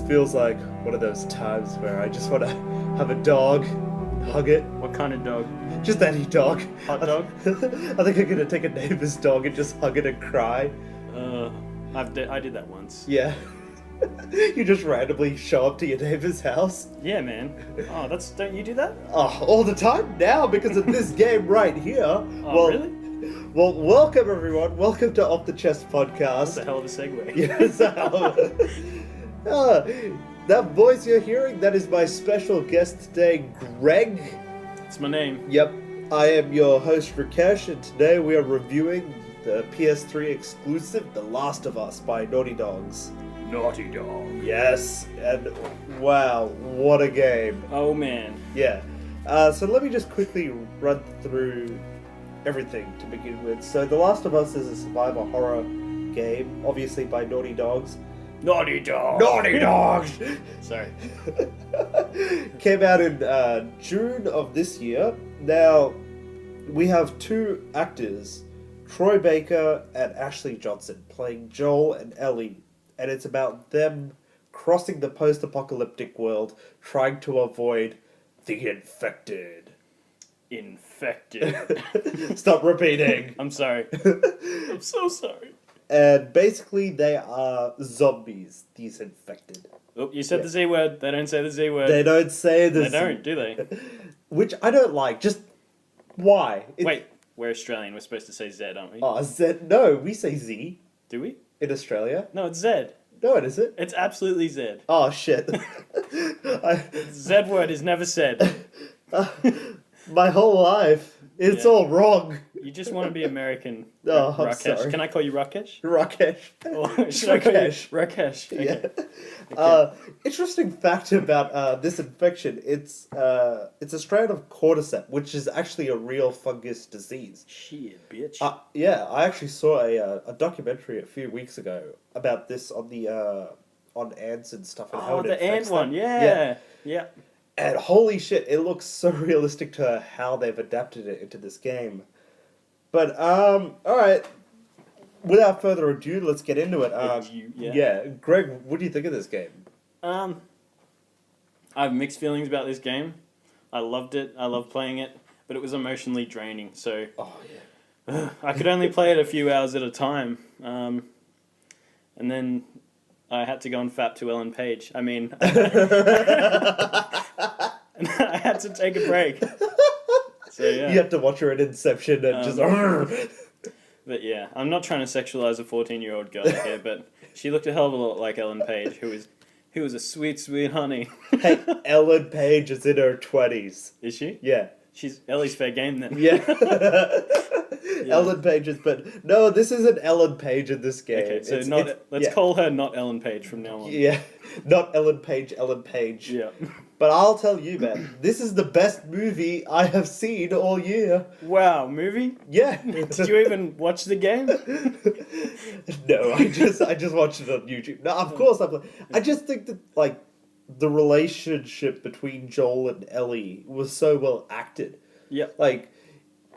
feels like one of those times where I just want to have a dog, hug it. What kind of dog? Just any dog. Hot dog? I think I'm gonna take a neighbor's dog and just hug it and cry. I did that once. Yeah. You just randomly show up to your neighbor's house. Yeah, man. Oh, don't you do that? Oh, all the time now because of this game right here. Oh, really? Well, welcome everyone. Welcome to Off the Chest Podcast. That's a hell of a segue. Yes. That voice you're hearing, that is my special guest today, Greg. It's my name. Yep. I am your host, Rakesh, and today we are reviewing the PS3 exclusive, The Last of Us by Naughty Dogs. Naughty Dog. Yes, and wow, what a game. Oh, man. Yeah. So let me just quickly run through everything to begin with. So The Last of Us is a survivor horror game, obviously by Naughty Dogs. Naughty Dog. Naughty Dogs! Sorry. Came out in June of this year. Now, we have two actors, Troy Baker and Ashley Johnson, playing Joel and Ellie. And it's about them crossing the post-apocalyptic world, trying to avoid the infected. Infected. Stop repeating. I'm sorry. I'm so sorry. And basically, they are zombies, these infected. Oh, you said the Z word. They don't say the Z word. They don't say the They don't, do they? Which I don't like. Just why? Wait, we're Australian. We're supposed to say Z, aren't we? Oh, Z. No, we say Z Do we? in Australia. No, it's Z. No, it isn't. It's absolutely Z. Oh, shit. Z word is never said. My whole life, it's Yeah. all wrong. You just want to be American. Oh, I'm Rakesh. sorry. Can I call you Rakesh? Rakesh. Or should I call you Rakesh. Rakesh? Okay. Yeah. Interesting fact about this infection. It's a strain of cordyceps, which is actually a real fungus disease. Shit, bitch. Yeah, I actually saw a documentary a few weeks ago about this on the on ants and stuff and how Oh, it the ant infects one. them. Yeah. Yeah. And holy shit, it looks so realistic to how they've adapted it into this game. But all right. Without further ado, let's get into it. Yeah. Greg, what do you think of this game? I have mixed feelings about this game. I loved it. I loved playing it, but it was emotionally draining. So Oh yeah. I could only play it a few hours at a time. And then I had to go and fap to Ellen Page. I mean, and I had to take a break. So yeah. You have to watch her in Inception and just. But yeah, I'm not trying to sexualize a 14-year-old girl here, but she looked a hell of a lot like Ellen Page, who was a sweet, sweet honey. Hey, Ellen Page is in her 20s. Is she? Yeah. She's Ellie's fair game then. Yeah. Ellen Page is, but no, this isn't Ellen Page in this game. Okay, so let's call her not Ellen Page from now on. Yeah, not Ellen Page, Ellen Page. Yeah. But I'll tell you, man, this is the best movie I have seen all year. Wow, movie? Yeah. Did you even watch the game? No, I just watched it on YouTube. No, of course I just think that like the relationship between Joel and Ellie was so well acted. Yeah. Like,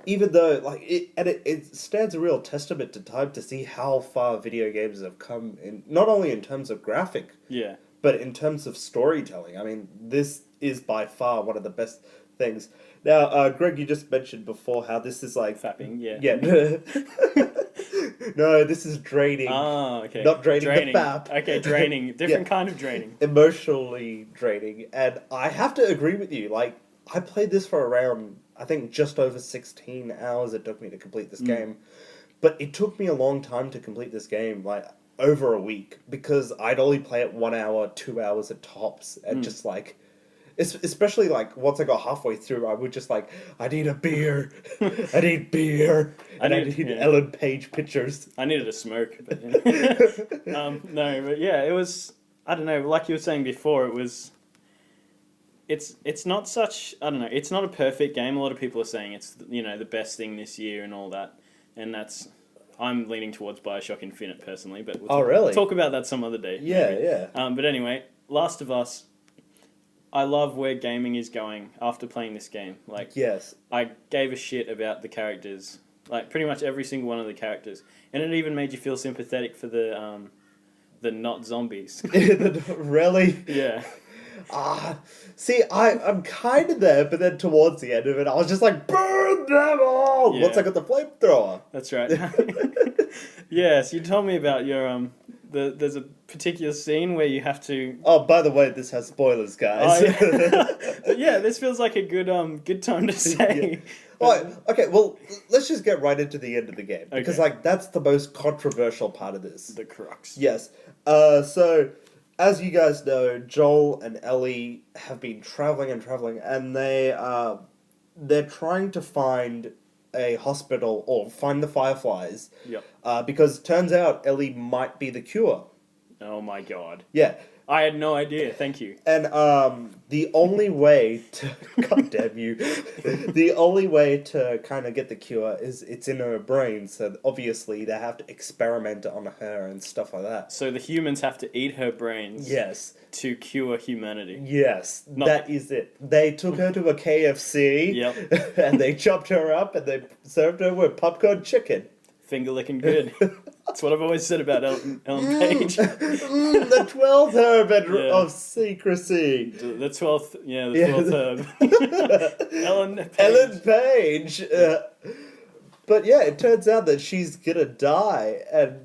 even though like it stands a real testament to time to see how far video games have come in, not only in terms of graphic, Yeah. but in terms of storytelling. I mean, this is by far one of the best things. Now, Greg, you just mentioned before how this is like Fapping, yeah. Yeah. No, this is draining. Ah, okay. Not draining, the fap. Okay, draining. Different kind of draining. Emotionally draining. And I have to agree with you. Like, I played this for around, I think, just over 16 hours it took me to complete this game. But it took me a long time to complete this game, like, over a week. Because I'd only play it 1 hour, 2 hours at tops. And just, like... Especially, like, once I got halfway through, I would just, like, I need a beer. I need beer. And I need Ellen Page pictures. I needed a smoke. But, no, but yeah, it was... I don't know, like you were saying before, it was... It's not such... I don't know, it's not a perfect game. A lot of people are saying it's, the best thing this year and all that. And that's... I'm leaning towards Bioshock Infinite, personally, but really? We'll talk about that some other day. Yeah, maybe. yeah. But anyway, Last of Us... I love where gaming is going after playing this game. Like, yes. I gave a shit about the characters, like pretty much every single one of the characters, and it even made you feel sympathetic for the the not zombies. Really? Yeah. See, I'm kind of there, but then towards the end of it, I was just like, burn them all! Once Yeah. I got the flamethrower. That's right. Yes, you told me about your there's a particular scene where you have to. Oh, by the way, this has spoilers, guys. But yeah, this feels like a good time to say. Alright, okay, well, let's just get right into the end of the game. Because, Okay. like, that's the most controversial part of this. The crux. Yes. So, as you guys know, Joel and Ellie have been traveling, and they're trying to find a hospital or find the Fireflies. Yep. Because it turns out Ellie might be the cure. Oh my god. Yeah. I had no idea. Thank you. And the only way to God damn you, the only way to kind of get the cure is it's in her brain. So obviously they have to experiment on her and stuff like that. So the humans have to eat her brains. Yes, To cure humanity. yes, Not- that is it. They took her to a KFC. Yep. And they chopped her up and they served her with popcorn chicken. Finger licking good. That's what I've always said about Ellen Page. The 12th herb Yeah. of secrecy. The 12th, yeah, the Yeah. 12th herb. Ellen Page. Ellen Page. But yeah, it turns out that she's gonna die, and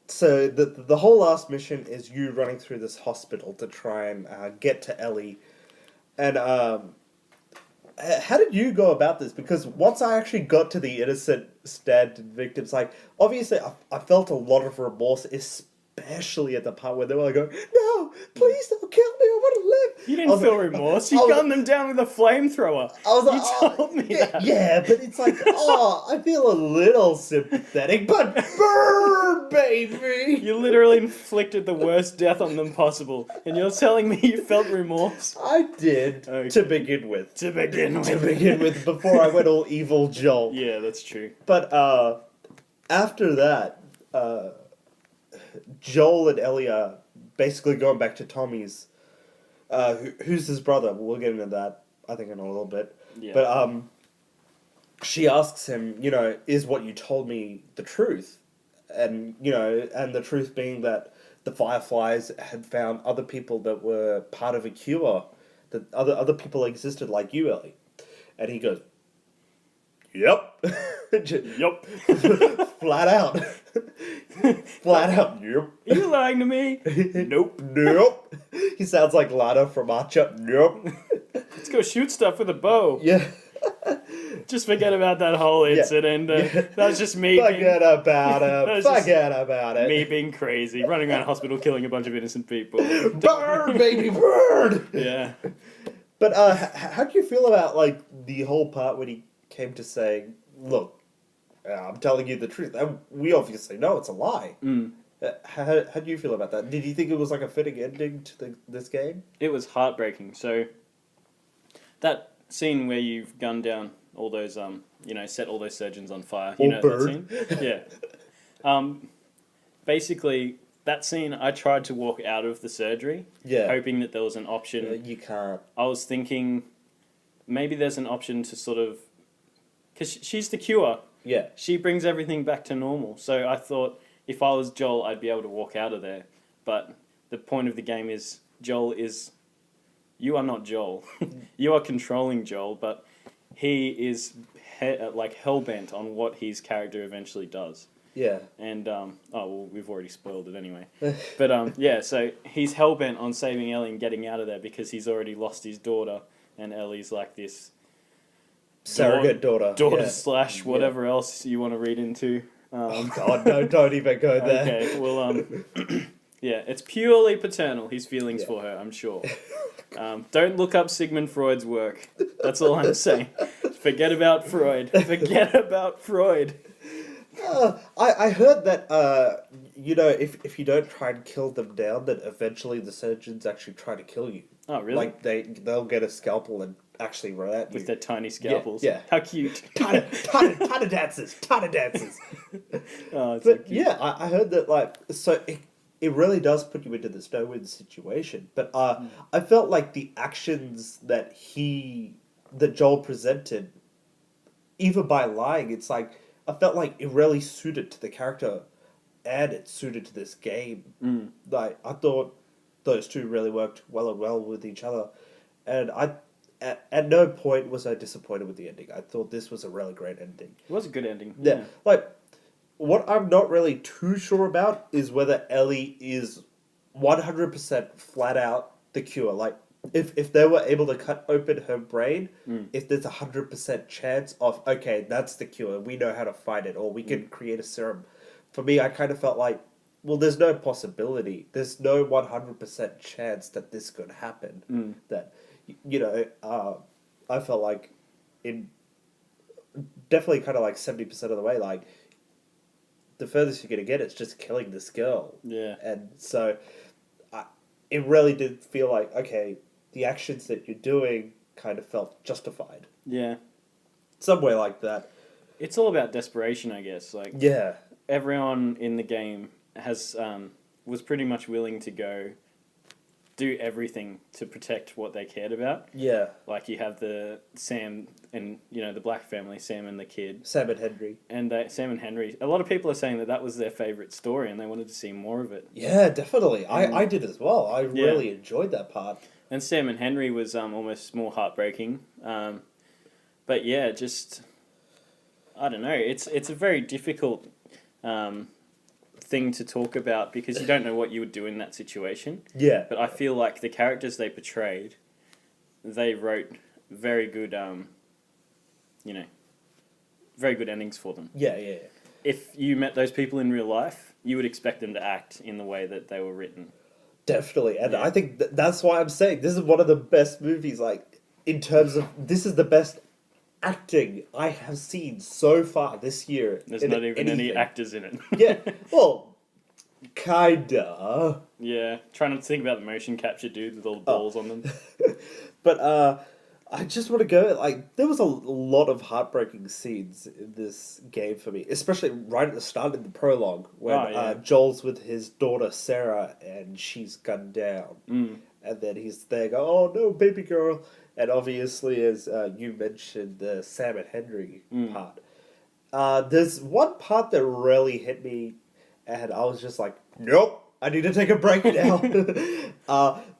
so the whole last mission is you running through this hospital to try and get to Ellie. And how did you go about this? Because once I actually got to the innocent stand victims, like obviously I felt a lot of remorse, especially at the part where they were like, going, "No, please don't kill me. I want to live." You I didn't was feel like- remorse. I You was- gunned them down with a flamethrower. I was like, You told me yeah, that. yeah, but it's like, oh, I feel a little sympathetic, but burn, baby. You literally inflicted the worst death on them possible, and you're telling me you felt remorse? I did Okay. to begin with. To begin with. To begin with, before I went all evil Joel. Yeah, that's true. But after that, Joel and Ellie are basically going back to Tommy's, who's his brother. We'll get into that, I think, in a little bit. Yeah. But she asks him, is what you told me the truth? And, and the truth being that the Fireflies had found other people that were part of a cure, that other people existed like you, Ellie. And he goes, "Yep." Yup. Flat out. Flat out, yep. Are you lying to me? Nope. Nope. He sounds like Lana from Archer. Nope. Let's go shoot stuff with a bow. Yeah. Just forget about that whole incident. That was just me Forget about That it. was just Forget about it. me being crazy, running around a hospital killing a bunch of innocent people. Burn, baby, burn! Yeah. But how do you feel about, like, the whole part when he came to saying, "Look, I'm telling you the truth. And we obviously know it's a lie." Mm. How do you feel about that? Did you think it was like a fitting ending to this game? It was heartbreaking. So that scene where you've gunned down all those set all those surgeons on fire. You Or know burned. that scene? Yeah. Basically that scene I tried to walk out of the surgery, Yeah. hoping that there was an option. You can't. I was thinking maybe there's an option to sort of, because she's the cure. Yeah. She brings everything back to normal. So I thought if I was Joel, I'd be able to walk out of there. But the point of the game is you are not Joel. You are controlling Joel, but he is hell-bent on what his character eventually does. Yeah. And, we've already spoiled it anyway. But, so he's hell-bent on saving Ellie and getting out of there because he's already lost his daughter, and Ellie's like this Surrogate daughter. daughter Yeah. slash whatever else you want to read into. Oh God, no! Don't even go there. Okay, well, yeah, it's purely paternal, his feelings Yeah. for her, I'm sure. Don't look up Sigmund Freud's work. That's all I'm saying. Forget about Freud. Forget about Freud. I heard that if you don't try and kill them down, that eventually the surgeons actually try to kill you. Oh, really? Like they'll get a scalpel and actually run at you. With their tiny scalpels. yeah. How cute. ton of dances. Oh, it's so But cute. yeah, I heard that it really does put you into this no-win situation. But I felt like the actions that Joel presented, even by lying, it's like I felt like it really suited to the character and it's suited to this game. Mm. Like I thought those two really worked well with each other, and at no point was I disappointed with the ending. I thought this was a really great ending. It was a good ending. Yeah, like what I'm not really too sure about is whether Ellie is 100% flat out the cure. Like if they were able to cut open her brain, if there's 100% chance of okay, that's the cure. We know how to fight it, or we can create a serum. For me, I kind of felt like, well, there's no possibility. There's no 100% chance that this could happen. That I felt like in definitely kind of like 70% of the way, like the furthest you're gonna get, it's just killing this girl. Yeah. And so, it really did feel like okay, the actions that you're doing kind of felt justified. Yeah. Somewhere like that. It's all about desperation, I guess. Like Yeah. everyone in the game was pretty much willing to go do everything to protect what they cared about. Yeah. Like you have the Sam and the Black family, Sam and the kid, Sam and Henry. and Sam and Henry. A lot of people are saying that was their favorite story, and they wanted to see more of it. Yeah, definitely. I did as well. I Yeah. really enjoyed that part. And Sam and Henry was almost more heartbreaking. But yeah, just I don't know. It's a very difficult thing to talk about because you don't know what you would do in that situation. Yeah. But I feel like the characters they portrayed, they wrote very good, very good endings for them. Yeah. If you met those people in real life, you would expect them to act in the way that they were written. Definitely. And Yeah. I think that's why I'm saying this is one of the best movies, like, in terms of, this is the best acting I have seen so far this year. There's in not even any anything. actors in it. Yeah. Well, kinda. Yeah, trying to think about the motion capture dude with all the balls on them. But I just want to go, like, there was a lot of heartbreaking scenes in this game for me, especially right at the start in the prologue when Oh, yeah. Joel's with his daughter Sarah and she's gunned down. And then he's there going, oh no, baby girl. And obviously, as you mentioned, the Sam and Henry part. There's one part that really hit me, and I was just like, nope, I need to take a break now.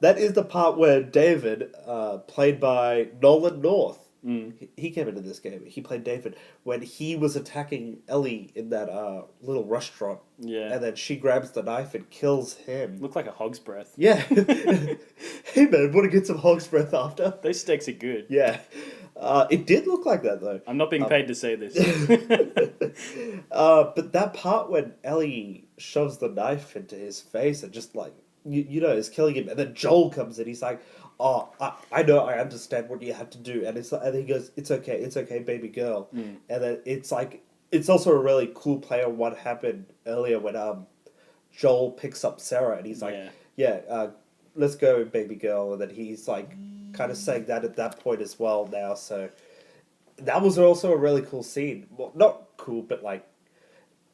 That is the part where David, played by Nolan North, he came into this game. He played David when he was attacking Ellie in that little restaurant. Yeah. And then she grabs the knife and kills him. Looked like a hog's breath. Yeah. Hey man, want to get some hog's breath after? Those steaks are good. Yeah. It did look like that though. I'm not being paid to say this. But that part when Ellie shoves the knife into his face and just like, is killing him. And then Joel comes in, he's like, oh, I know, I understand what you have to do. And and he goes, it's okay, baby girl. And then it's like, it's also a really cool play on what happened earlier when Joel picks up Sarah and he's like, let's go, baby girl. And then he's like, kind of saying that at that point as well now. So that was also a really cool scene. Well, not cool, but like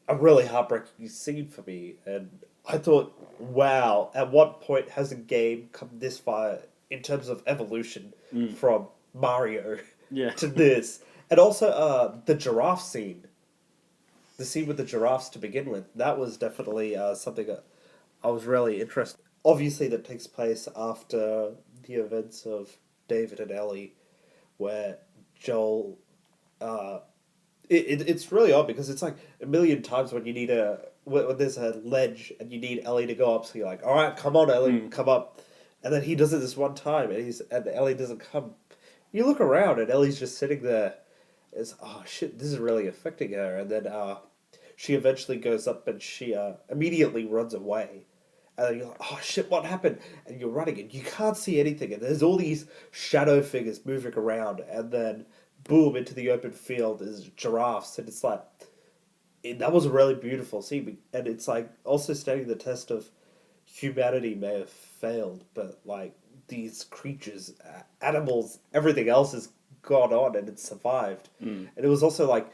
a really heartbreaking scene for me. And I thought, wow, at what point has a game come this far in terms of evolution from Mario Yeah. to this? And also the giraffe scene. The scene with the giraffes to begin with. That was definitely something that I was really interested. Obviously, that takes place after the events of David and Ellie, where Joel. It's really odd because it's like a million times when you need when there's a ledge and you need Ellie to go up, so you're like, all right, come on, Ellie, come up, and then he does it this one time, and Ellie doesn't come. You look around and Ellie's just sitting there. It's oh shit, this is really affecting her, and then she eventually goes up and she immediately runs away. And then you're like, oh shit, what happened? And you're running and you can't see anything. And there's all these shadow figures moving around. And then, boom, into the open field is giraffes. And it's like, that was a really beautiful scene. And it's like also standing the test of humanity may have failed. But like these creatures, animals, everything else has gone on and it's survived. And it was also like,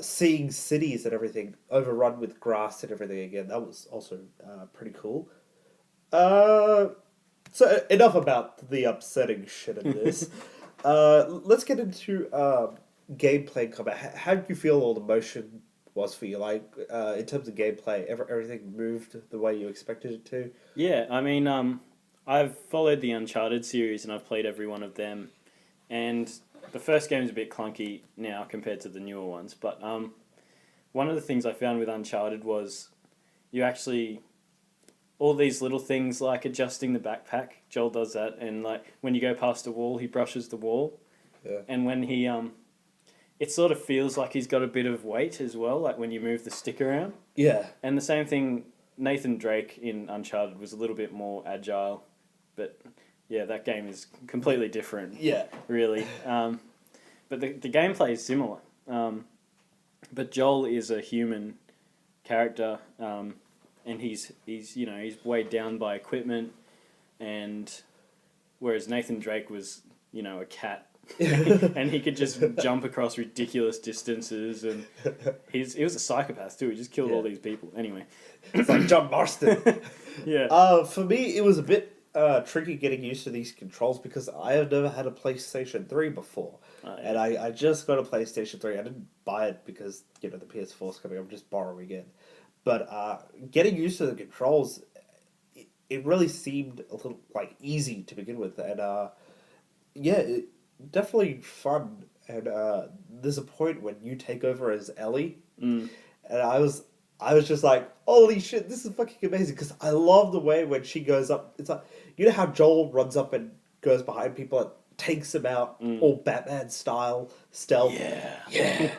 seeing cities and everything overrun with grass and everything again, that was also pretty cool. So enough about the upsetting shit in this. Let's get into gameplay and combat. How did you feel all the motion was for you. Like in terms of gameplay, everything moved the way you expected it to. Yeah, I mean, I've followed the Uncharted series and I've played every one of them, and the first game is a bit clunky now compared to the newer ones. But one of the things I found with Uncharted was you actually all these little things like adjusting the backpack. Joel does that, and like when you go past a wall, he brushes the wall, Yeah. and when he it sort of feels like he's got a bit of weight as well, like when you move the stick around. Yeah. And the same thing, Nathan Drake in Uncharted was a little bit more agile, but yeah, that game is completely different, Yeah. really. But the gameplay is similar. But Joel is a human character, and he's weighed down by equipment, and whereas Nathan Drake was a cat. And he could just jump across ridiculous distances, and he was a psychopath too. He just killed all these people. Anyway, It's like John Marston. yeah. For me, it was a bit tricky getting used to these controls because I have never had a PlayStation 3 before. Yeah. And I just got a PlayStation 3. I didn't buy it because, the PS4's coming. I'm just borrowing it. But getting used to the controls, it really seemed a little, easy to begin with. And, definitely fun. And there's a point when you take over as Ellie. Mm. And I was just like, holy shit, this is fucking amazing. Because I love the way when she goes up. It's like, you know how Joel runs up and goes behind people and takes them out, all Batman style, stealth. Yeah.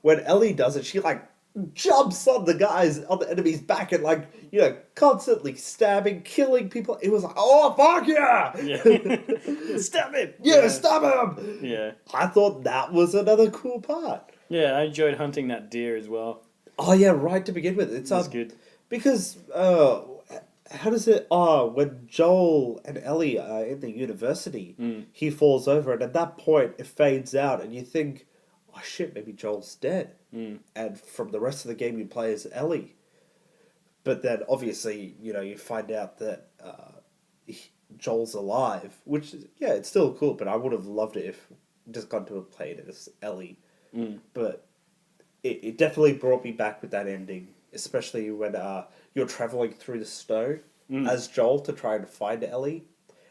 When Ellie does it, she jumps on the enemy's back and constantly stabbing, killing people. It was like, oh fuck yeah! Yeah. Stab him! Yeah, stab him! Yeah. I thought that was another cool part. Yeah, I enjoyed hunting that deer as well. Oh yeah, right to begin with. It's That's good. because how does it? Oh, when Joel and Ellie are in the university, he falls over, and at that point it fades out, and you think, oh shit, maybe Joel's dead. And from the rest of the game, you play as Ellie. But then obviously, you find out that Joel's alive, which is, it's still cool. But I would have loved it if just got to have played as Ellie. But it definitely brought me back with that ending, especially when you're traveling through the snow as Joel to try and find Ellie,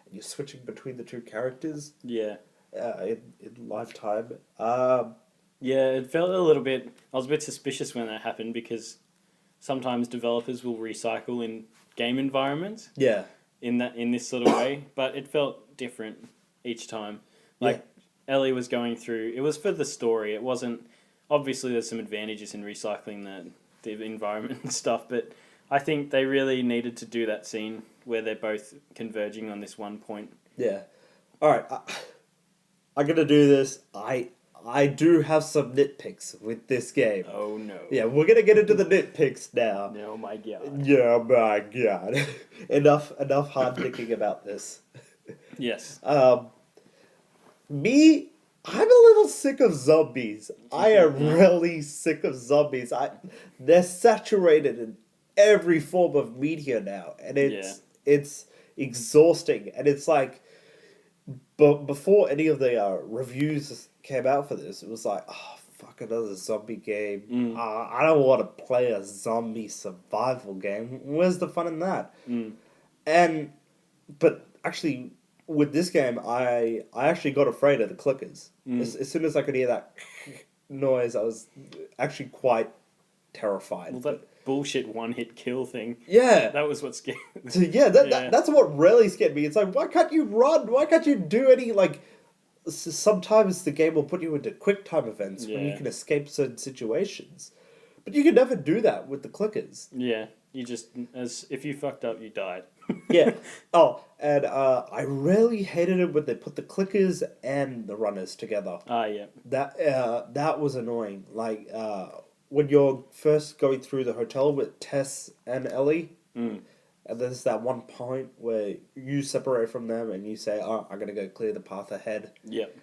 and you're switching between the two characters. Yeah. In Lifetime. Yeah, it felt a little bit. I was a bit suspicious when that happened because sometimes developers will recycle in game environments. Yeah. In this sort of way, but it felt different each time. Ellie was going through. It was for the story. It wasn't. Obviously, there's some advantages in recycling the environment and stuff, but I think they really needed to do that scene where they're both converging on this one point. Yeah. All right. I'm gonna do this. I do have some nitpicks with this game. Oh no. Yeah, we're gonna get into the nitpicks now. Oh my god. Yeah, my god. enough hard thinking about this. Yes. Me, I'm a little sick of zombies. I am really sick of zombies. They're saturated in every form of media now, and it's exhausting. And it's like, but before any of the reviews came out for this, it was like, oh fuck, another zombie game. I don't want to play a zombie survival game. Where's the fun in that? But actually, with this game, I actually got afraid of the clickers. As soon as I could hear that noise, I was actually quite terrified. Well, that bullshit one-hit kill thing. Yeah. That was what scared me. So that's what really scared me. It's like, why can't you run? Why can't you do any, sometimes the game will put you into quick time events when you can escape certain situations. But you can never do that with the clickers. Yeah. You just, if you fucked up, you died. Yeah. Oh, and I really hated it when they put the clickers and the runners together. Ah, yeah. That was annoying. When you're first going through the hotel with Tess and Ellie, and there's that one point where you separate from them and you say, oh, I'm going to go clear the path ahead. Yep.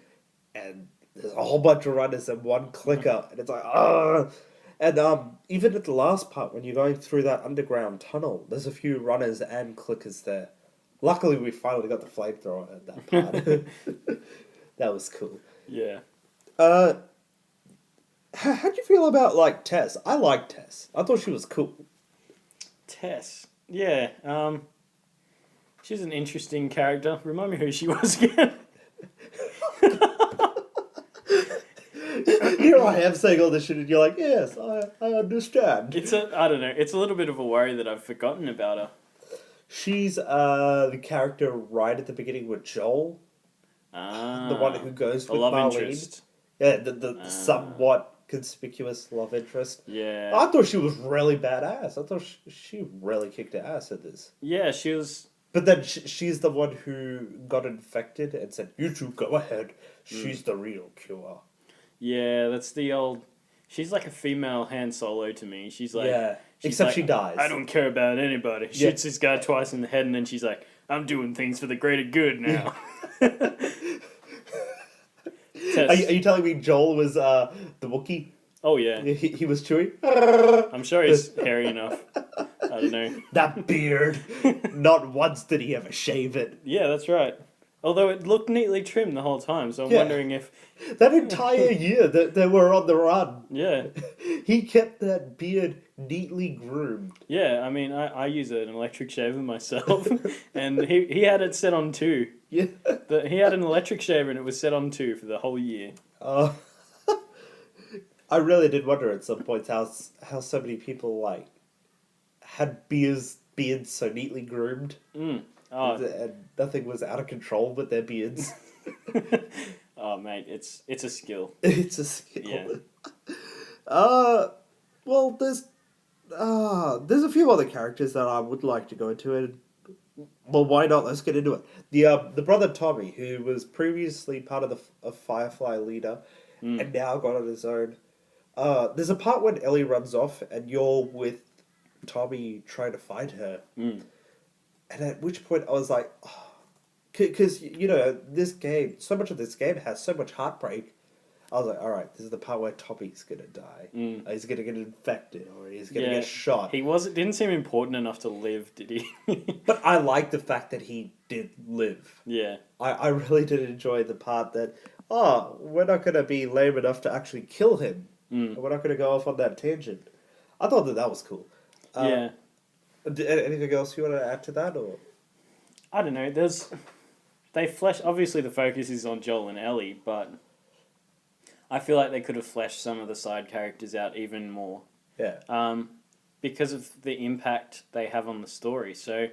And there's a whole bunch of runners and one clicker, and it's like, oh. And even at the last part, when you're going through that underground tunnel, there's a few runners and clickers there. Luckily, we finally got the flamethrower at that part. That was cool. Yeah. How'd you feel about like Tess? I liked Tess. I thought she was cool. Tess. Yeah. She's an interesting character. Remind me who she was again. Here I am saying all this shit, and you're like, yes, I understand. I don't know. It's a little bit of a worry that I've forgotten about her. She's the character right at the beginning with Joel, the one who goes the with love Marlene. interest. Yeah, the somewhat conspicuous love interest. Yeah. I thought she was really badass. I thought she really kicked ass at this. Yeah, she was. But then she's the one who got infected and said, "You two go ahead. She's the real cure." Yeah, that's the old. She's like a female Han Solo to me. She's like. Yeah, She's except like, she dies. I don't care about anybody. Shoots this guy twice in the head, and then she's like, "I'm doing things for the greater good now." Are you telling me Joel was the Wookiee? Oh yeah, He was Chewie? I'm sure he's hairy enough. I don't know. That beard. Not once did he ever shave it. Yeah, that's right. Although it looked neatly trimmed the whole time, so I'm wondering if That entire year that they were on the run, yeah, he kept that beard neatly groomed. yeah. I mean, I use an electric shaver myself, and he had it set on 2. Yeah. He had an electric shaver, and it was set on 2 for the whole year. I really did wonder at some points how so many people like had beards so neatly groomed, Oh, and nothing was out of control with their beards. oh, mate, it's a skill. It's a skill. Yeah. Well, there's a few other characters that I would like to go into, and well, why not? Let's get into it. The brother Tommy, who was previously part of the Firefly leader, and now got on his own. There's a part when Ellie runs off, and you're with Tommy trying to find her. And at which point I was like, because, this game, so much of this game has so much heartbreak. I was like, all right, this is the part where Tommy's going to die. He's going to get infected, or he's going to get shot. He didn't seem important enough to live, did he? But I like the fact that he did live. Yeah. I really did enjoy the part that, we're not going to be lame enough to actually kill him. And we're not going to go off on that tangent. I thought that was cool. Yeah. Anything else you want to add to that, or? I don't know. Obviously the focus is on Joel and Ellie, but I feel like they could have fleshed some of the side characters out even more. Yeah. Because of the impact they have on the story. So,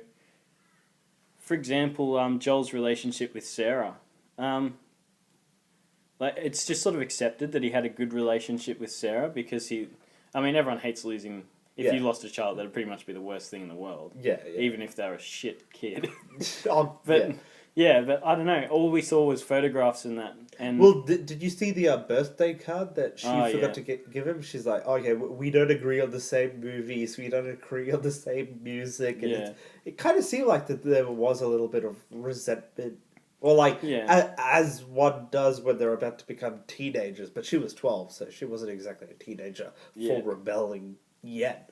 for example, Joel's relationship with Sarah. It's just sort of accepted that he had a good relationship with Sarah because everyone hates losing. If you lost a child, that'd pretty much be the worst thing in the world. Yeah. Even if they're a shit kid. But but I don't know. All we saw was photographs in that. And well, did you see the birthday card that she forgot to give him? She's like, okay, we don't agree on the same movies, we don't agree on the same music, and it kind of seemed like that there was a little bit of resentment. Or as one does when they're about to become teenagers, but she was 12, so she wasn't exactly a teenager for rebelling yet.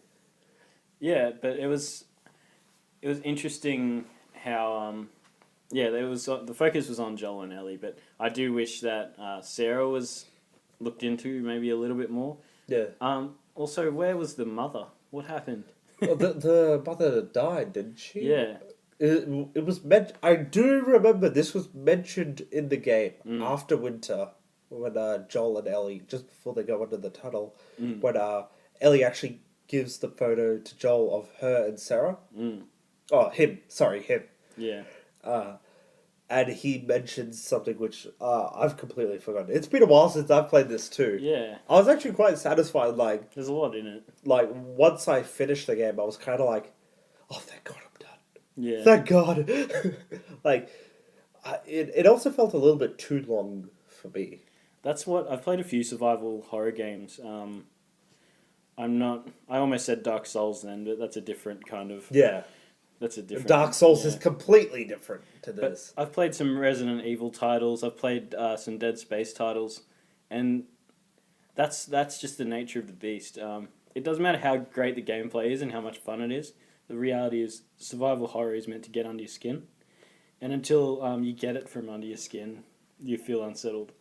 Yeah, but it was interesting how the focus was on Joel and Ellie, but I do wish that Sarah was looked into maybe a little bit more. Yeah. Also, where was the mother? What happened? Well, the mother died, didn't she? Yeah. It was I do remember this was mentioned in the game after Winter, when Joel and Ellie, just before they go under the tunnel, when Ellie actually gives the photo to Joel of her and Sarah. Oh, him. Sorry, him. Yeah. And he mentions something which I've completely forgotten. It's been a while since I've played this too. Yeah. I was actually quite satisfied. There's a lot in it. Once I finished the game, I was kind of like, oh, thank God I'm done. Yeah. Thank God. It also felt a little bit too long for me. That's what I've played a few survival horror games. I almost said Dark Souls then, but that's a different kind of. Yeah. That's a different. Dark Souls is completely different to this. But I've played some Resident Evil titles. I've played some Dead Space titles, and that's just the nature of the beast. It doesn't matter how great the gameplay is and how much fun it is. The reality is, survival horror is meant to get under your skin, and until you get it from under your skin, you feel unsettled.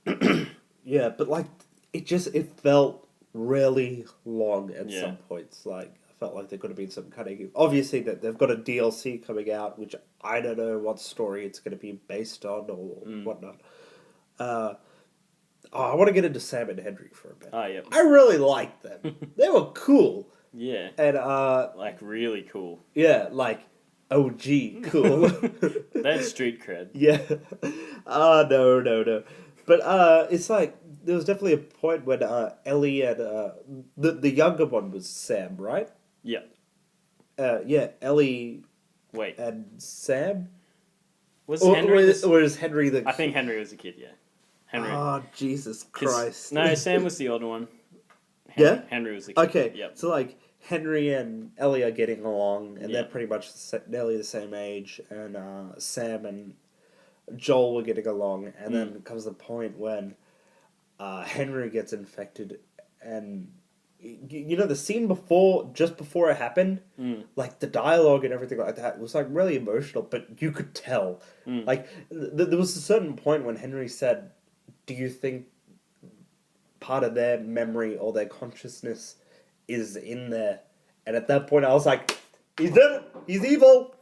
Yeah, but it felt really long at Yeah. some points. Like I felt like there could have been some cutting. Obviously, that they've got a DLC coming out, which I don't know what story it's going to be based on or whatnot. I want to get into Sam and Henry for a bit. Oh, yeah. I really liked them. They were cool, Yeah. and Like, really cool. yeah, like OG cool. That's street cred. Yeah. No. But it's like there was definitely a point when Ellie and the younger one was Sam, right? Yeah. Yeah, Ellie Wait. and Sam. Was Or, Henry... or is Henry the? I think Henry was a kid, yeah. Henry. Oh Jesus 'Cause- Christ! No, Sam was the older one. Yeah? Henry was the kid. Okay, Yep. so like Henry and Ellie are getting along, and Yeah. they're pretty much nearly the same age, and Sam and Joel were getting along, and then comes the point when Henry gets infected, and you know the scene before, just before it happened, like the dialogue and everything like that was like really emotional, but you could tell, like there was a certain point when Henry said, "Do you think part of their memory or their consciousness is in there?" And at that point, I was like, "He's done it. He's evil."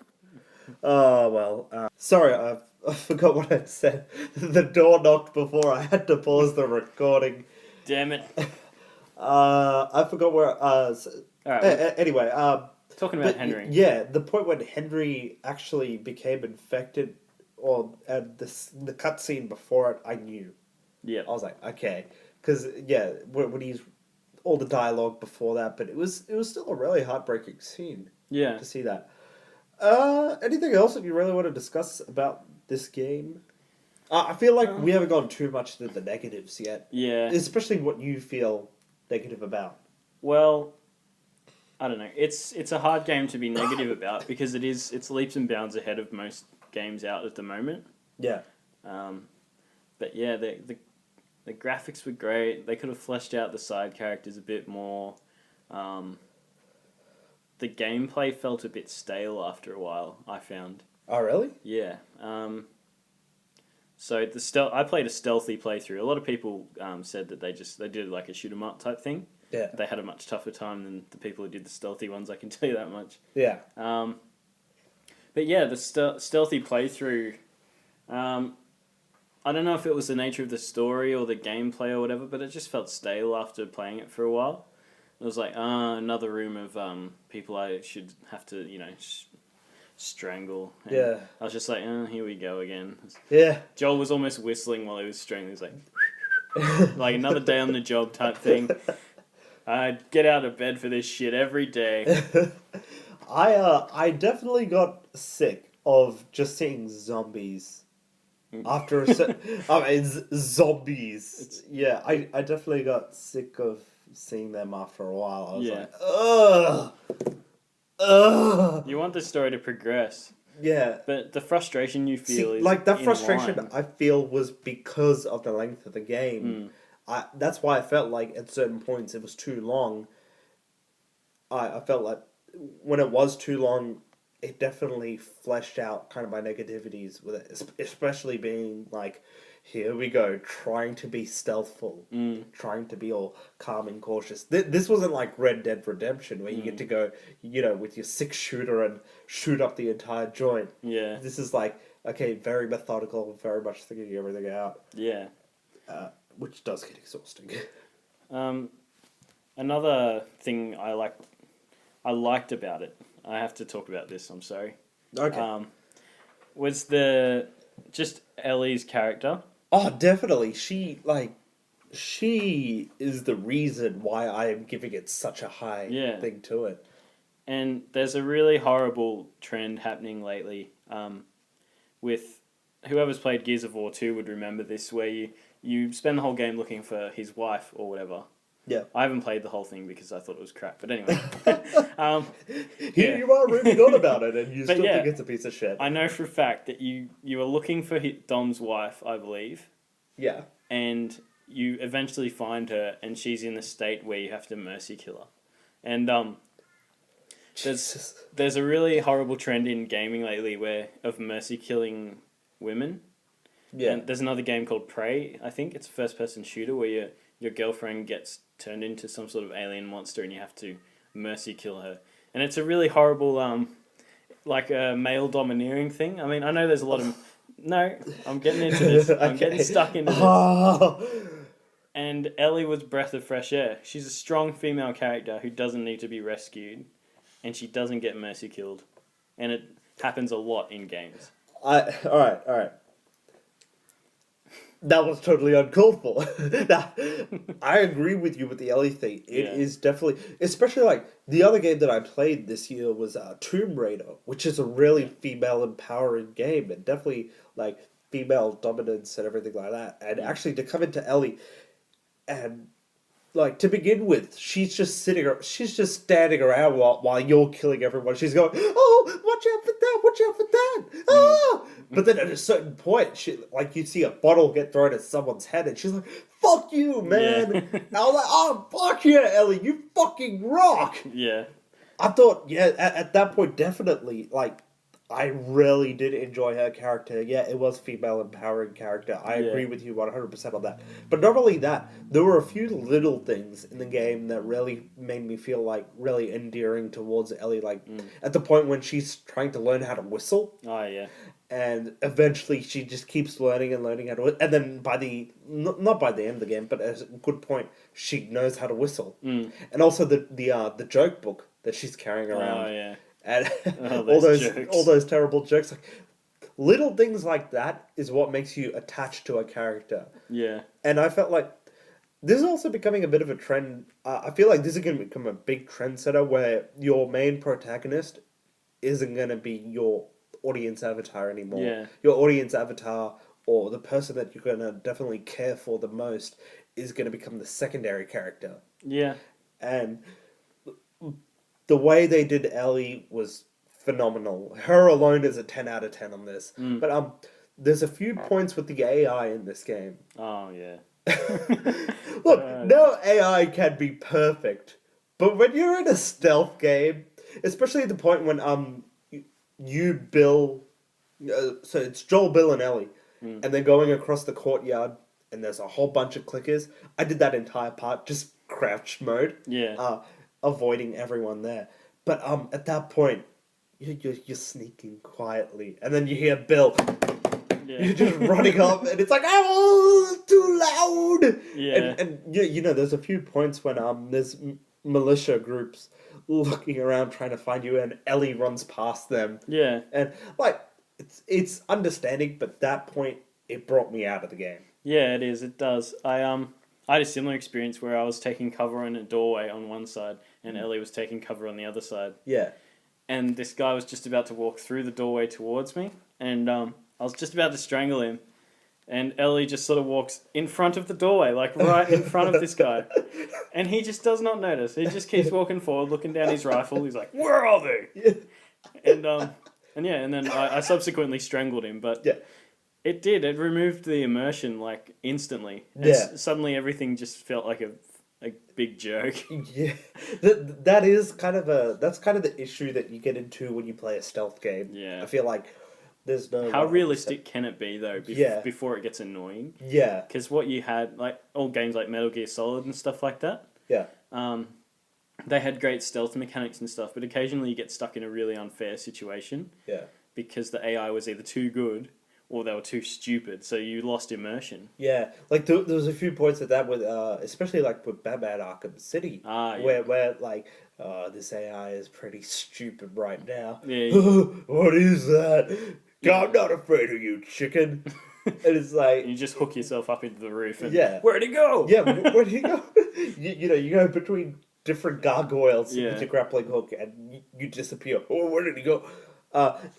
Oh well. Sorry, I forgot what I said. The door knocked before I had to pause the recording. Damn it. I forgot where. Alright, Anyway, talking about but Henry. yeah, the point when Henry actually became infected, or the cutscene before it, I knew. Yeah. I was like, okay, because yeah, when he's all the dialogue before that, but it was still a really heartbreaking scene Yeah. to see that. Anything else that you really want to discuss about this game? I feel like we haven't gone too much into the negatives yet, Yeah. especially what you feel negative about. Well, I don't know. It's a hard game to be negative about because it's leaps and bounds ahead of most games out at the moment. Yeah, But yeah, the graphics were great. They could have fleshed out the side characters a bit more. The gameplay felt a bit stale after a while, I found. Oh, really? Yeah. So I played a stealthy playthrough. A lot of people said that they did like a shoot 'em up type thing. Yeah. They had a much tougher time than the people who did the stealthy ones. I can tell you that much. Yeah. But yeah, the stealthy playthrough. I don't know if it was the nature of the story or the gameplay or whatever, but it just felt stale after playing it for a while. It was like, another room of people I should have to, strangle. And Yeah. I was just like, here we go again. Yeah. Joel was almost whistling while he was strangling. He was like, like another day on the job type thing. I'd get out of bed for this shit every day. I definitely got sick of just seeing zombies. After zombies. Yeah, I definitely got sick of seeing them after a while. I was Yeah. like, ugh. Ugh. You want the story to progress, Yeah. but the frustration you See, feel is like that in frustration line. I feel was because of the length of the game. That's why I felt like at certain points it was too long. I felt like when it was too long, it definitely fleshed out kind of my negativities with it, especially being like, here we go, trying to be stealthful, trying to be all calm and cautious. This wasn't like Red Dead Redemption where you get to go, with your 6-shooter and shoot up the entire joint. Yeah. This is like, okay, very methodical, very much thinking everything out, Yeah. which does get exhausting. Another thing I liked about it, I have to talk about this, I'm sorry, Okay. was just Ellie's character. Oh, definitely. She is the reason why I am giving it such a high thing to it. And there's a really horrible trend happening lately with whoever's played Gears of War 2 would remember this, where you spend the whole game looking for his wife or whatever. Yeah. I haven't played the whole thing because I thought it was crap, but anyway. Here you are raving on about it, and you But still yeah, think it's a piece of shit. I know for a fact that you were looking for Dom's wife, I believe, Yeah. and you eventually find her, and she's in the state where you have to mercy kill her. And Jesus. there's a really horrible trend in gaming lately of mercy killing women. Yeah. And there's another game called Prey, I think. It's a first-person shooter where your girlfriend gets turned into some sort of alien monster and you have to mercy kill her. And it's a really horrible, like a male domineering thing. I mean, I know there's a lot of... No, I'm getting into this. I'm getting stuck into this. Oh. And Ellie was breath of fresh air. She's a strong female character who doesn't need to be rescued. And she doesn't get mercy killed. And it happens a lot in games. Alright. That was totally uncalled for. Now, I agree with you with the Ellie thing. It is definitely, especially like the other game that I played this year was Tomb Raider, which is a really female empowering game and definitely like female dominance and everything like that. And actually to come into Ellie and like to begin with, she's just standing around while you're killing everyone. She's going, "Oh, watch out for that! Watch out for that!" Ah! But then at a certain point, you see a bottle get thrown at someone's head, and she's like, "Fuck you, man!" And I was like, "Oh, fuck yeah, Ellie, you fucking rock!" Yeah. I thought, at that point, definitely, like, I really did enjoy her character. Yeah, it was female empowering character. I agree with you 100% on that. But not only that, there were a few little things in the game that really made me feel like really endearing towards Ellie. Like at the point when she's trying to learn how to whistle. Oh, yeah. And eventually she just keeps learning how to, and then by not by the end of the game, but at a good point, she knows how to whistle. And also the joke book that she's carrying around. Oh, yeah. And all those terrible jokes, like little things like that is what makes you attached to a character. Yeah. And I felt like this is also becoming a bit of a trend. I feel like this is going to become a big trendsetter where your main protagonist isn't going to be your audience avatar anymore. Yeah. Your audience avatar or the person that you're going to definitely care for the most is going to become the secondary character. Yeah. And the way they did Ellie was phenomenal. Her alone is a 10 out of 10 on this. But there's a few points with the AI in this game. Oh, yeah. Look, no AI can be perfect. But when you're in a stealth game, especially at the point when Bill... so it's Joel, Bill, and Ellie. And they're going across the courtyard, and there's a whole bunch of clickers. I did that entire part, just crouch mode. Yeah. Avoiding everyone there. But at that point, you're sneaking quietly, and then you hear Bill. Yeah. You're just running up, and it's like, oh, too loud. Yeah. And you know, there's a few points when there's militia groups looking around trying to find you, and Ellie runs past them. Yeah. And like, it's understanding, but at that point, it brought me out of the game. Yeah, it is. It does. I had a similar experience where I was taking cover in a doorway on one side and Ellie was taking cover on the other side. Yeah. And this guy was just about to walk through the doorway towards me and I was just about to strangle him. And Ellie just sort of walks in front of the doorway, like right in front of this guy. And he just does not notice. He just keeps walking forward, looking down his rifle. He's like, "Where are they?" Yeah. And then I subsequently strangled him. But Yeah. it removed the immersion like instantly. And Yeah. suddenly everything just felt like a big joke. Yeah, that's kind of the issue that you get into when you play a stealth game. Yeah. I feel like there's no... How realistic can it be though? Yeah. Before it gets annoying. Yeah. Because what you had, like all games like Metal Gear Solid and stuff like that. Yeah. They had great stealth mechanics and stuff, but occasionally you get stuck in a really unfair situation. Yeah. Because the AI was either too good or they were too stupid, so you lost immersion. Yeah, like there was a few points of that with, especially like with Batman Arkham City, Ah, yeah. where like, this AI is pretty stupid right now. Yeah. What is that? I'm not afraid of you, chicken. And it's like, You just hook yourself up into the roof and Yeah. where'd he go? yeah, where do you go? You go between different gargoyles Yeah. with your grappling hook, and you disappear. Oh, where did he go?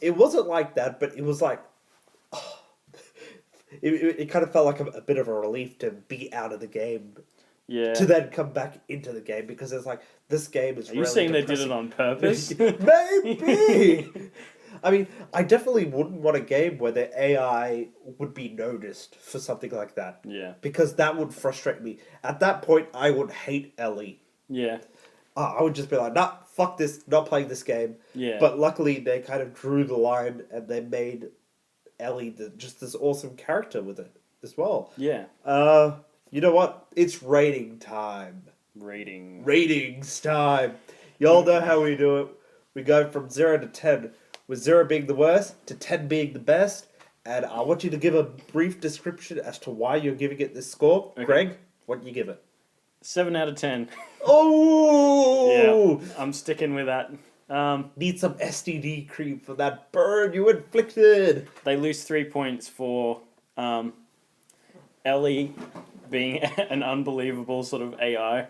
It wasn't like that, but it was like. It kind of felt like a bit of a relief to be out of the game, Yeah. to then come back into the game, because it's like, this game is Are you really saying they did depressing. it on purpose? Maybe! I mean, I definitely wouldn't want a game where the AI would be noticed for something like that. Yeah. Because that would frustrate me. At that point, I would hate Ellie. Yeah. I would just be like, nah, fuck this, not playing this game. Yeah. But luckily, they kind of drew the line, and they made Ellie just this awesome character with it as well. Yeah. You know what? It's rating time. Rating. Ratings time. Y'all know how we do it. We go from 0 to 10, with 0 being the worst to 10 being the best. And I want you to give a brief description as to why you're giving it this score. Okay. Greg, what do you give it? 7 out of 10. Oh! Yeah, I'm sticking with that. Need some STD cream for that burn you inflicted. They lose 3 points for Ellie being an unbelievable sort of AI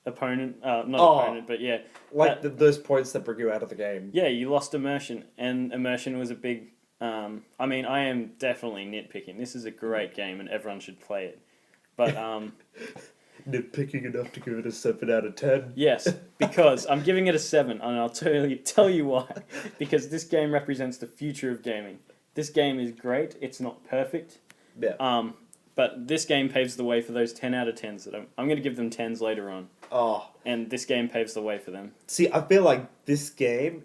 opponent. Not opponent, but yeah. Like those points that bring you out of the game. Yeah, you lost immersion, and immersion was a big. I mean, I am definitely nitpicking. This is a great game, and everyone should play it. But Nitpicking enough to give it a 7 out of 10. yes, because I'm giving it a 7, and I'll tell you why. Because this game represents the future of gaming. This game is great. It's not perfect. Yeah. But this game paves the way for those 10 out of 10s that I'm going to give them 10s later on. Oh. And this game paves the way for them. See, I feel like this game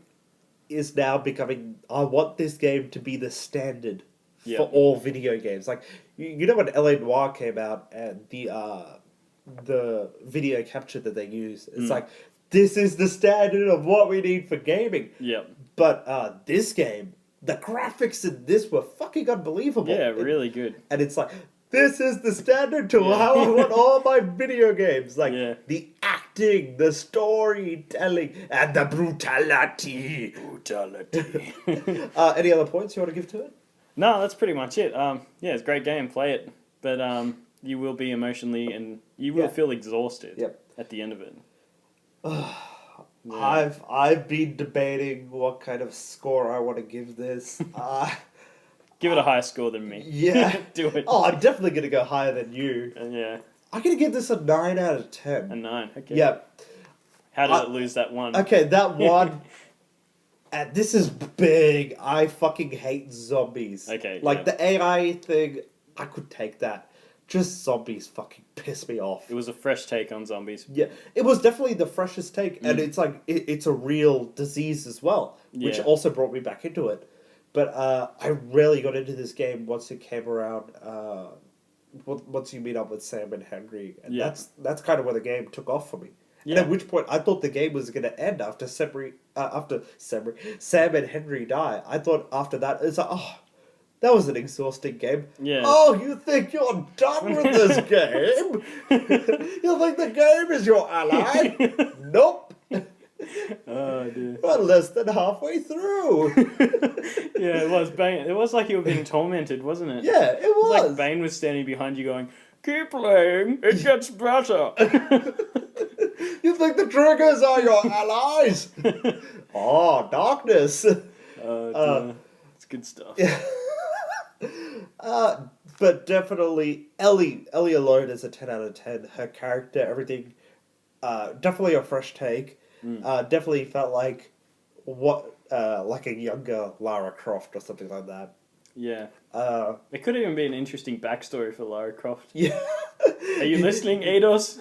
is now becoming. I want this game to be the standard Yeah. for all video games. Like, you know when LA Noire came out and the video capture that they use, it's like, this is the standard of what we need for gaming. Yep. But this game, the graphics in this were fucking unbelievable. Yeah, really good. And it's like, this is the standard to Yeah. how I want all my video games. Like, Yeah. the acting, the storytelling, and the brutality. Brutality. Any other points you want to give to it? No, that's pretty much it. Yeah, it's a great game. Play it. But you will be emotionally and you will Yeah. feel exhausted Yep. at the end of it. I've been debating what kind of score I want to give this. Give it a higher score than me. Yeah. Do it. Oh, I'm definitely going to go higher than you. Yeah, I'm going to give this a 9 out of a 10. 9. Okay. Yeah. How did it lose that one? Okay, that one. And this is big. I fucking hate zombies. Okay, Like yeah. the AI thing, I could take that. Just zombies fucking piss me off. It was a fresh take on zombies. Yeah, it was definitely the freshest take, and it's like it's a real disease as well, which Yeah. also brought me back into it. But I really got into this game once it came around. Once you meet up with Sam and Henry, and Yeah. that's kind of where the game took off for me. Yeah. And at which point I thought the game was going to end after Sam and Henry die. I thought after that it's like, oh, that was an exhausting game. Yeah. Oh, you think you're done with this game? You think the game is your ally? Nope. Oh dear. We're less than halfway through. Yeah, it was Bane. It was like you were being tormented, wasn't it? Yeah, it It was was. like Bane was standing behind you going, "Keep playing, it gets better." You think the triggers are your allies? Oh, darkness. Dear. It's good stuff. But definitely Ellie alone is a 10 out of 10. Her character, everything, definitely a fresh take. Definitely felt like like a younger Lara Croft or something like that. Yeah. Uh, It could even be an interesting backstory for Lara Croft. yeah. Are you listening, Eidos?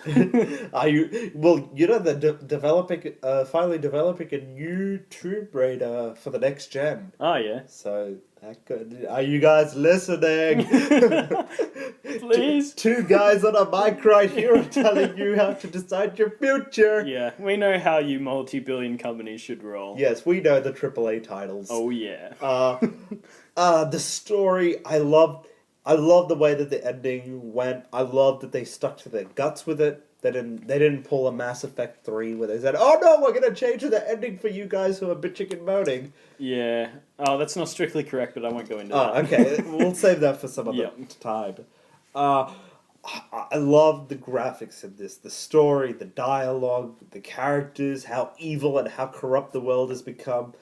Are you? Well, you know they're finally developing a new Tomb Raider for the next gen. Oh, yeah. So that could. Are you guys listening? Please? Two guys on a mic right here are telling you how to decide your future. Yeah, we know how you multi-billion companies should roll. Yes, we know the AAA titles. Oh, yeah. The story, I loved the way that the ending went. I loved that they stuck to their guts with it. They didn't pull a Mass Effect 3 where they said, "Oh no, we're gonna change the ending for you guys who are bitching and moaning." Yeah. Oh, that's not strictly correct, but I won't go into Oh, that. okay. We'll save that for some other Yep. time. I love the graphics in this, the story, the dialogue, the characters, how evil and how corrupt the world has become.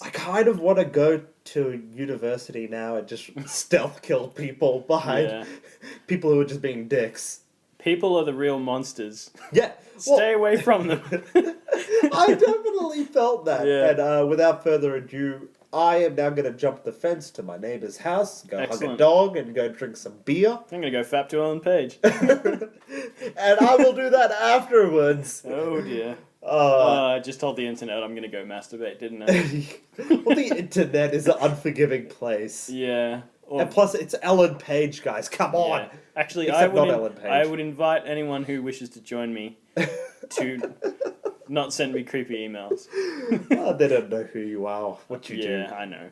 I kind of want to go to university now and just stealth kill people behind Yeah. people who are just being dicks. People are the real monsters. Yeah. Stay away from them. I definitely felt that. Yeah. And without further ado, I am now going to jump the fence to my neighbor's house, go hug a Excellent. dog, and go drink some beer. I'm going to go fap to Ellen Page. And I will do that afterwards. Oh, dear. I just told the internet I'm going to go masturbate, didn't I? Well, the internet is an unforgiving place. Yeah. Or, And plus, it's Ellen Page, guys. Come on. yeah. Actually, Except not Ellen Page. I would invite anyone who wishes to join me to not send me creepy emails. Oh, they don't know who you are, what you do. Yeah, I know.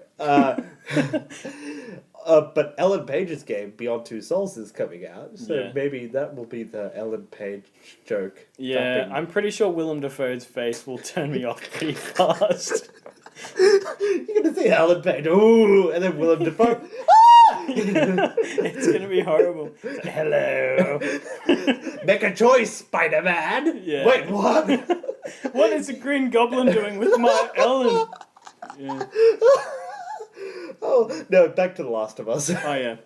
But Ellen Page's game, Beyond Two Souls, is coming out, so Yeah. maybe that will be the Ellen Page joke. Yeah, Jumping. I'm pretty sure Willem Dafoe's face will turn me off pretty fast. You're gonna see Ellen Page, ooh, and then Willem Dafoe. It's gonna be horrible. Hello. Make a choice, Spider-Man. Yeah. Wait, what? What is the Green Goblin doing with my Ellen? Yeah. Oh no! Back to The Last of Us. Oh yeah.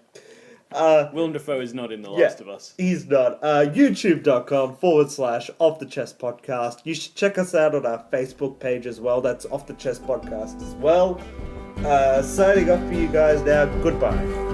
Willem Dafoe is not in The Yeah. Last of Us. He's not. YouTube.com/Off the Chest Podcast. You should check us out on our Facebook page as well. That's Off the Chest Podcast as well. Signing off for you guys now. Goodbye.